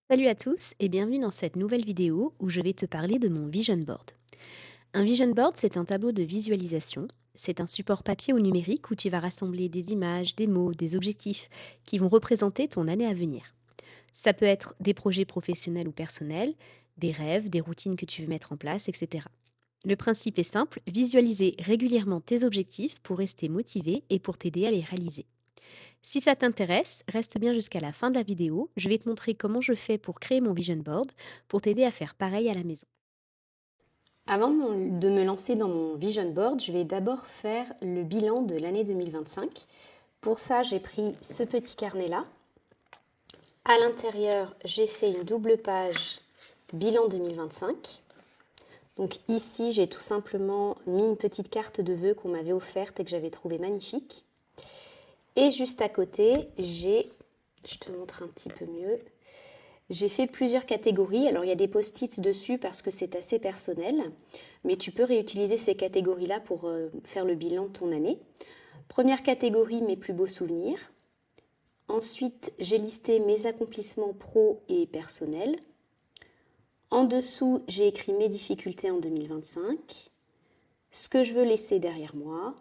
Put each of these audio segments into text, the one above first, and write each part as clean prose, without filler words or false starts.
Salut à tous et bienvenue dans cette nouvelle vidéo où je vais te parler de mon vision board. Un vision board, c'est un tableau de visualisation. C'est un support papier ou numérique où tu vas rassembler des images, des mots, des objectifs qui vont représenter ton année à venir. Ça peut être des projets professionnels ou personnels, des rêves, des routines que tu veux mettre en place, etc. Le principe est simple, visualiser régulièrement tes objectifs pour rester motivé et pour t'aider à les réaliser. Si ça t'intéresse, reste bien jusqu'à la fin de la vidéo. Je vais te montrer comment je fais pour créer mon vision board pour t'aider à faire pareil à la maison. Avant de me lancer dans mon vision board, je vais d'abord faire le bilan de l'année 2025. Pour ça, j'ai pris ce petit carnet-là. À l'intérieur, j'ai fait une double page bilan 2025. Donc ici, j'ai tout simplement mis une petite carte de vœux qu'on m'avait offerte et que j'avais trouvée magnifique. Et juste à côté, je te montre un petit peu mieux, j'ai fait plusieurs catégories. Alors il y a des post-it dessus parce que c'est assez personnel, mais tu peux réutiliser ces catégories-là pour faire le bilan de ton année. Première catégorie, mes plus beaux souvenirs. Ensuite, j'ai listé mes accomplissements pro et personnels. En dessous, j'ai écrit mes difficultés en 2025, ce que je veux laisser derrière moi,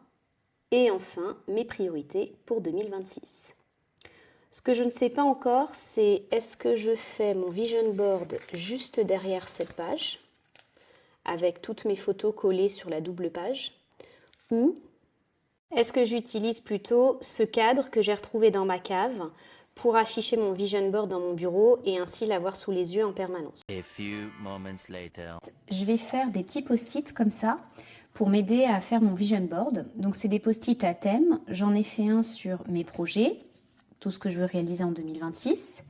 et enfin mes priorités pour 2026. Ce que je ne sais pas encore, c'est est-ce que je fais mon vision board juste derrière cette page, avec toutes mes photos collées sur la double page, ou est-ce que j'utilise plutôt ce cadre que j'ai retrouvé dans ma cave pour afficher mon vision board dans mon bureau et ainsi l'avoir sous les yeux en permanence. A few moments later. Je vais faire des petits post-it comme ça pour m'aider à faire mon vision board. Donc c'est des post-it à thème. J'en ai fait un sur mes projets, tout ce que je veux réaliser en 2026.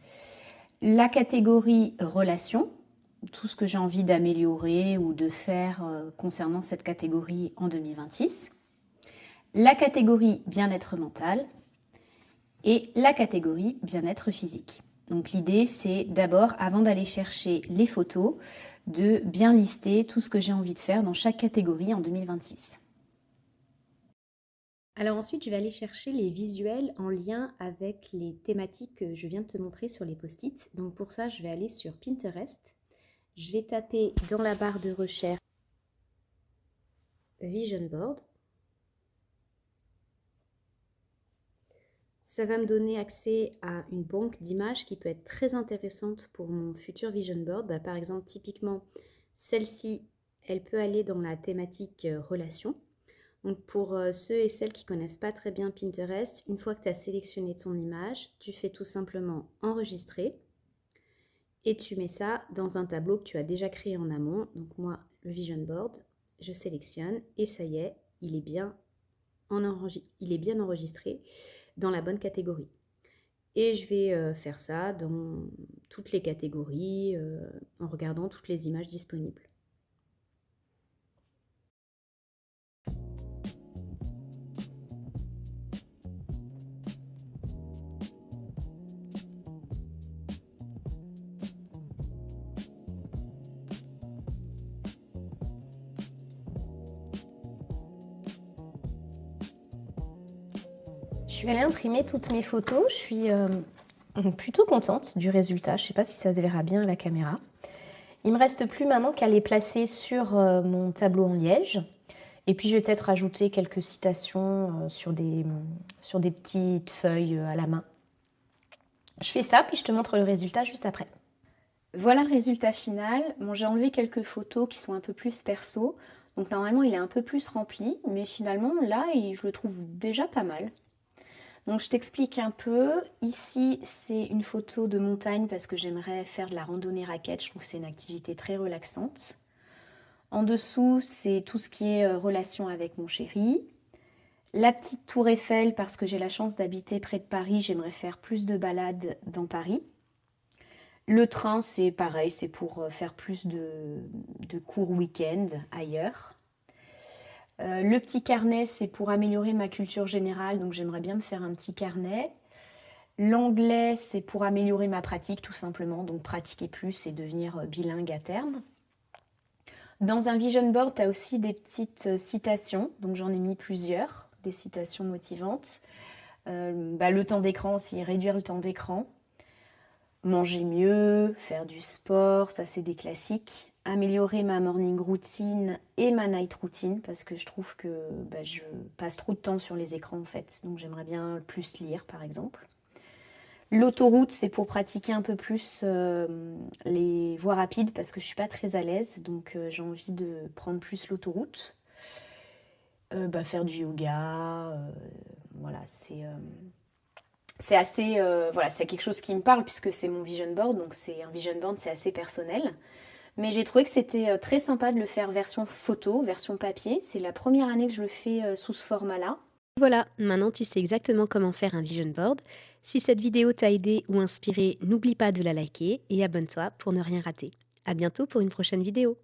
La catégorie relations, tout ce que j'ai envie d'améliorer ou de faire concernant cette catégorie en 2026. La catégorie bien-être mental et la catégorie bien-être physique. Donc l'idée, c'est d'abord, avant d'aller chercher les photos, de bien lister tout ce que j'ai envie de faire dans chaque catégorie en 2026. Alors ensuite, je vais aller chercher les visuels en lien avec les thématiques que je viens de te montrer sur les post-it. Donc pour ça, je vais aller sur Pinterest. Je vais taper dans la barre de recherche Vision Board. Ça va me donner accès à une banque d'images qui peut être très intéressante pour mon futur Vision Board. Par exemple, typiquement, celle-ci, elle peut aller dans la thématique relations. Donc pour ceux et celles qui ne connaissent pas très bien Pinterest, une fois que tu as sélectionné ton image, tu fais tout simplement enregistrer et tu mets ça dans un tableau que tu as déjà créé en amont. Donc moi, le Vision Board, je sélectionne et ça y est, il est bien enregistré dans la bonne catégorie. Et je vais faire ça dans toutes les catégories en regardant toutes les images disponibles. Je suis allée imprimer toutes mes photos. Je suis plutôt contente du résultat. Je ne sais pas si ça se verra bien à la caméra. Il ne me reste plus maintenant qu'à les placer sur mon tableau en liège. Et puis je vais peut-être ajouter quelques citations sur des petites feuilles à la main. Je fais ça, puis je te montre le résultat juste après. Voilà le résultat final. Bon, j'ai enlevé quelques photos qui sont un peu plus perso. Donc normalement, il est un peu plus rempli. Mais finalement, là, je le trouve déjà pas mal. Donc je t'explique un peu. Ici, c'est une photo de montagne parce que j'aimerais faire de la randonnée raquette. Je trouve que c'est une activité très relaxante. En dessous, c'est tout ce qui est relation avec mon chéri. La petite tour Eiffel parce que j'ai la chance d'habiter près de Paris. J'aimerais faire plus de balades dans Paris. Le train, c'est pareil, c'est pour faire plus de courts week-ends ailleurs. Le petit carnet, c'est pour améliorer ma culture générale, donc j'aimerais bien me faire un petit carnet. L'anglais, c'est pour améliorer ma pratique tout simplement, donc pratiquer plus et devenir bilingue à terme. Dans un vision board, tu as aussi des petites citations, donc j'en ai mis plusieurs, des citations motivantes. Le temps d'écran aussi, réduire le temps d'écran. Manger mieux, faire du sport, ça c'est des classiques. Améliorer ma morning routine et ma night routine parce que je trouve que je passe trop de temps sur les écrans en fait. Donc j'aimerais bien plus lire par exemple. L'autoroute, c'est pour pratiquer un peu plus les voies rapides parce que je suis pas très à l'aise. Donc j'ai envie de prendre plus l'autoroute. Faire du yoga, voilà, c'est assez, voilà, c'est quelque chose qui me parle puisque c'est mon vision board, donc c'est un vision board, c'est assez personnel. Mais j'ai trouvé que c'était très sympa de le faire version photo, version papier. C'est la première année que je le fais sous ce format-là. Voilà, maintenant tu sais exactement comment faire un vision board. Si cette vidéo t'a aidé ou inspiré, n'oublie pas de la liker et abonne-toi pour ne rien rater. À bientôt pour une prochaine vidéo.